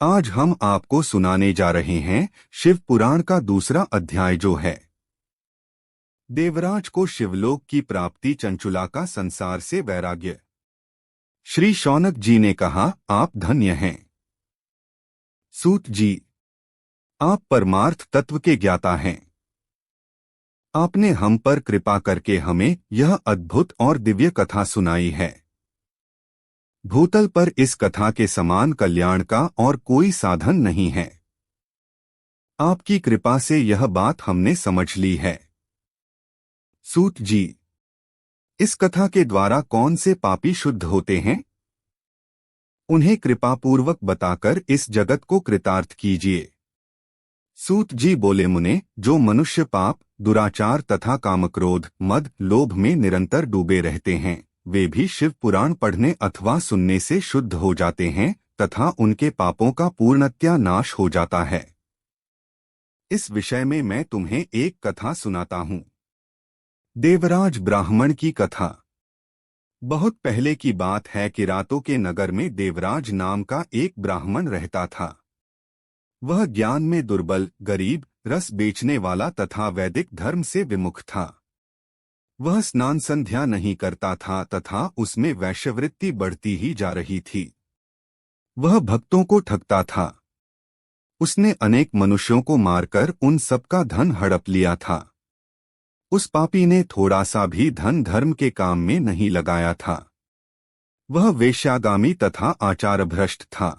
आज हम आपको सुनाने जा रहे हैं शिव पुराण का दूसरा अध्याय, जो है देवराज को शिवलोक की प्राप्ति, चंचुला का संसार से वैराग्य। श्री शौनक जी ने कहा, आप धन्य हैं सूत जी, आप परमार्थ तत्व के ज्ञाता हैं। आपने हम पर कृपा करके हमें यह अद्भुत और दिव्य कथा सुनाई है। भूतल पर इस कथा के समान कल्याण का और कोई साधन नहीं है। आपकी कृपा से यह बात हमने समझ ली है। सूत जी, इस कथा के द्वारा कौन से पापी शुद्ध होते हैं? उन्हें कृपापूर्वक बताकर इस जगत को कृतार्थ कीजिए। सूत जी बोले, मुने, जो मनुष्य पाप, दुराचार तथा कामक्रोध, मद, लोभ में निरंतर डूबे रहते हैं, वे भी शिव पुराण पढ़ने अथवा सुनने से शुद्ध हो जाते हैं तथा उनके पापों का पूर्णतया नाश हो जाता है। इस विषय में मैं तुम्हें एक कथा सुनाता हूँ। देवराज ब्राह्मण की कथा। बहुत पहले की बात है कि रातों के नगर में देवराज नाम का एक ब्राह्मण रहता था। वह ज्ञान में दुर्बल, गरीब, रस बेचने वाला तथा वैदिक धर्म से विमुख था। वह स्नान संध्या नहीं करता था तथा उसमें वैश्यवृत्ति बढ़ती ही जा रही थी। वह भक्तों को ठगता था। उसने अनेक मनुष्यों को मारकर उन सबका धन हड़प लिया था। उस पापी ने थोड़ा सा भी धन धर्म के काम में नहीं लगाया था। वह वेश्यागामी तथा आचारभ्रष्ट था।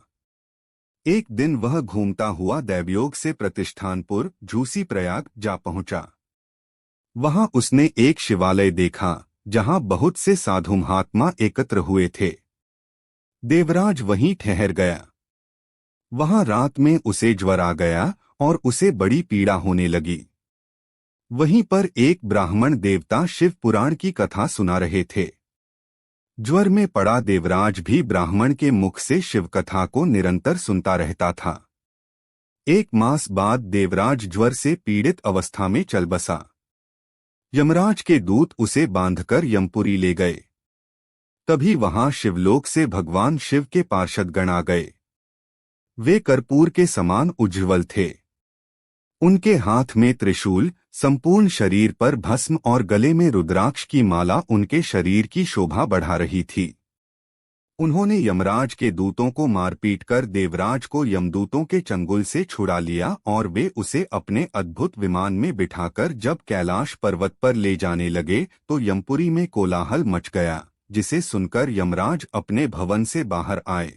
एक दिन वह घूमता हुआ दैवयोग से प्रतिष्ठानपुर, झूसी प्रयाग जा पहुंचा। वहां उसने एक शिवालय देखा जहां बहुत से साधु महात्मा एकत्र हुए थे। देवराज वहीं ठहर गया। वहां रात में उसे ज्वर आ गया और उसे बड़ी पीड़ा होने लगी। वहीं पर एक ब्राह्मण देवता शिव पुराण की कथा सुना रहे थे। ज्वर में पड़ा देवराज भी ब्राह्मण के मुख से शिव कथा को निरंतर सुनता रहता था। एक मास बाद देवराज ज्वर से पीड़ित अवस्था में चल बसा। यमराज के दूत उसे बांधकर यमपुरी ले गए। तभी वहां शिवलोक से भगवान शिव के पार्षदगण आ गए। वे कर्पूर के समान उज्ज्वल थे। उनके हाथ में त्रिशूल, संपूर्ण शरीर पर भस्म और गले में रुद्राक्ष की माला उनके शरीर की शोभा बढ़ा रही थी। उन्होंने यमराज के दूतों को मारपीट कर देवराज को यमदूतों के चंगुल से छुड़ा लिया और वे उसे अपने अद्भुत विमान में बिठाकर जब कैलाश पर्वत पर ले जाने लगे तो यमपुरी में कोलाहल मच गया, जिसे सुनकर यमराज अपने भवन से बाहर आए।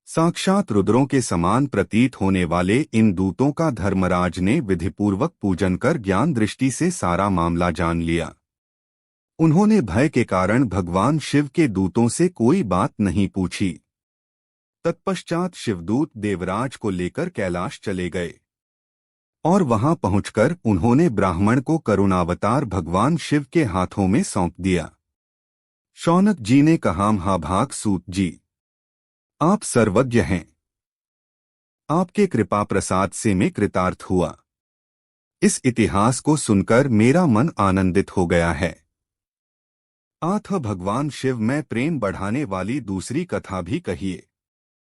साक्षात रुद्रों के समान प्रतीत होने वाले इन दूतों का धर्मराज ने विधिपूर्वक पूजन कर ज्ञान दृष्टि से सारा मामला जान लिया। उन्होंने भय के कारण भगवान शिव के दूतों से कोई बात नहीं पूछी। तत्पश्चात शिवदूत देवराज को लेकर कैलाश चले गए और वहां पहुंचकर उन्होंने ब्राह्मण को करुणावतार भगवान शिव के हाथों में सौंप दिया। शौनक जी ने कहा, महाभाग सूत जी, आप सर्वज्ञ हैं। आपके कृपा प्रसाद से मैं कृतार्थ हुआ। इस इतिहास को सुनकर मेरा मन आनंदित हो गया है। आथ भगवान शिव में प्रेम बढ़ाने वाली दूसरी कथा भी कहिए।